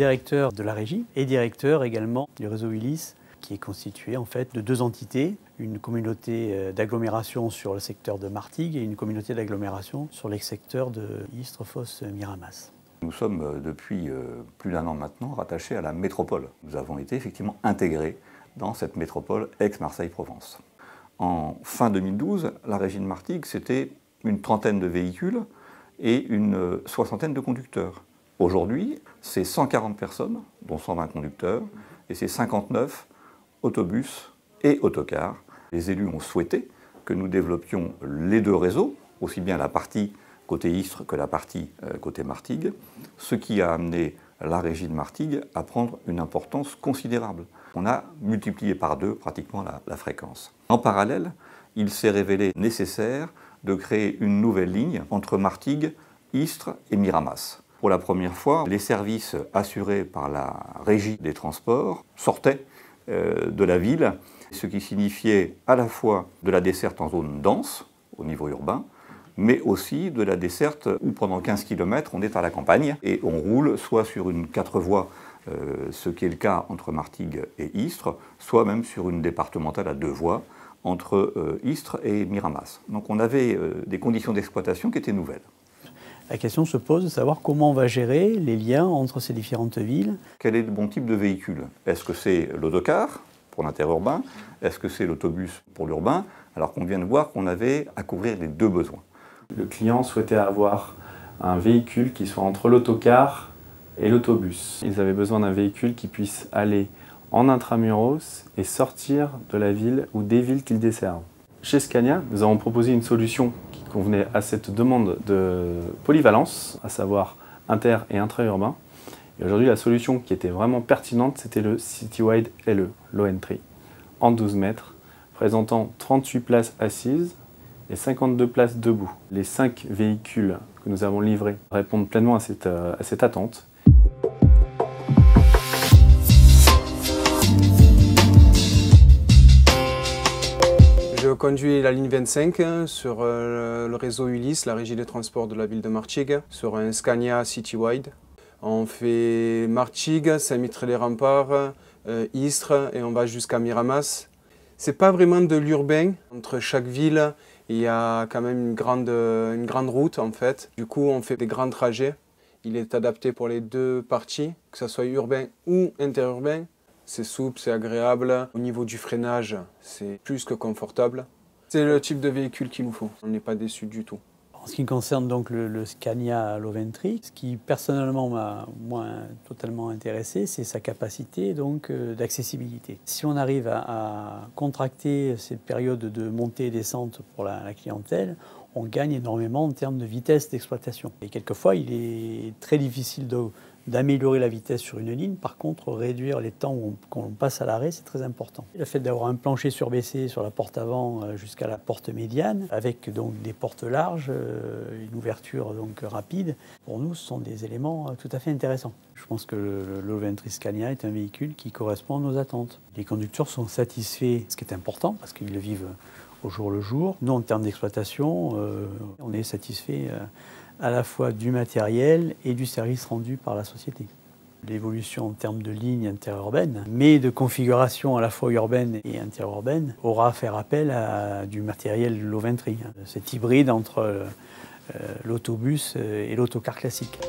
directeur de la régie et directeur également du réseau Ulysse, qui est constitué en fait de deux entités, une communauté d'agglomération sur le secteur de Martigues et une communauté d'agglomération sur les secteurs de Istres, Fos, Miramas. Nous sommes depuis plus d'1 an maintenant rattachés à la métropole. Nous avons été effectivement intégrés dans cette métropole Aix-Marseille-Provence. En fin 2012, la régie de Martigues, c'était une trentaine de véhicules et une soixantaine de conducteurs. Aujourd'hui, c'est 140 personnes, dont 120 conducteurs, et c'est 59 autobus et autocars. Les élus ont souhaité que nous développions les deux réseaux, aussi bien la partie côté Istres que la partie côté Martigues, ce qui a amené la régie de Martigues à prendre une importance considérable. On a multiplié par 2 pratiquement la fréquence. En parallèle, il s'est révélé nécessaire de créer une nouvelle ligne entre Martigues, Istres et Miramas. Pour la première fois, les services assurés par la régie des transports sortaient de la ville, ce qui signifiait à la fois de la desserte en zone dense, au niveau urbain, mais aussi de la desserte où pendant 15 km on est à la campagne et on roule soit sur une 4 voies, ce qui est le cas entre Martigues et Istres, soit même sur une départementale à 2 voies entre Istres et Miramas. Donc on avait des conditions d'exploitation qui étaient nouvelles. La question se pose de savoir comment on va gérer les liens entre ces différentes villes. Quel est le bon type de véhicule? Est-ce que c'est l'autocar pour l'interurbain? Est-ce que c'est l'autobus pour l'urbain? Alors qu'on vient de voir qu'on avait à couvrir les deux besoins. Le client souhaitait avoir un véhicule qui soit entre l'autocar et l'autobus. Ils avaient besoin d'un véhicule qui puisse aller en intramuros et sortir de la ville ou des villes qu'ils desservent. Chez Scania, nous avons proposé une solution qui convenait à cette demande de polyvalence, à savoir inter et intra-urbain. Et aujourd'hui, la solution qui était vraiment pertinente, c'était le Citywide LE, low entry, en 12 mètres, présentant 38 places assises et 52 places debout. Les 5 véhicules que nous avons livrés répondent pleinement à cette attente. Je conduis la ligne 25 sur le réseau Ulysse, la régie des transports de la ville de Martigues, sur un Scania Citywide. On fait Martigues, Saint-Mitre-les-Remparts, Istres et on va jusqu'à Miramas. C'est pas vraiment de l'urbain. Entre chaque ville, il y a quand même une grande route en fait. Du coup, on fait des grands trajets. Il est adapté pour les deux parties, que ce soit urbain ou interurbain. C'est souple, c'est agréable. Au niveau du freinage, c'est plus que confortable. C'est le type de véhicule qu'il nous faut. On n'est pas déçu du tout. En ce qui concerne donc le Scania Low Entry, ce qui personnellement m'a totalement intéressé, c'est sa capacité d'accessibilité. Si on arrive à contracter cette période de montée et descente pour la clientèle, on gagne énormément en termes de vitesse d'exploitation. Et quelquefois, il est très difficile d'améliorer la vitesse sur une ligne. Par contre, réduire les temps qu'on passe à l'arrêt, c'est très important. Le fait d'avoir un plancher surbaissé sur la porte avant jusqu'à la porte médiane, avec donc des portes larges, une ouverture donc rapide, pour nous, ce sont des éléments tout à fait intéressants. Je pense que le Low Entry Scania est un véhicule qui correspond à nos attentes. Les conducteurs sont satisfaits, ce qui est important, parce qu'ils le vivent au jour le jour. Nous, en termes d'exploitation, on est satisfait à la fois du matériel et du service rendu par la société. L'évolution en termes de lignes interurbaines, mais de configuration à la fois urbaine et interurbaine, aura à faire appel à du matériel low entry, cet hybride entre l'autobus et l'autocar classique.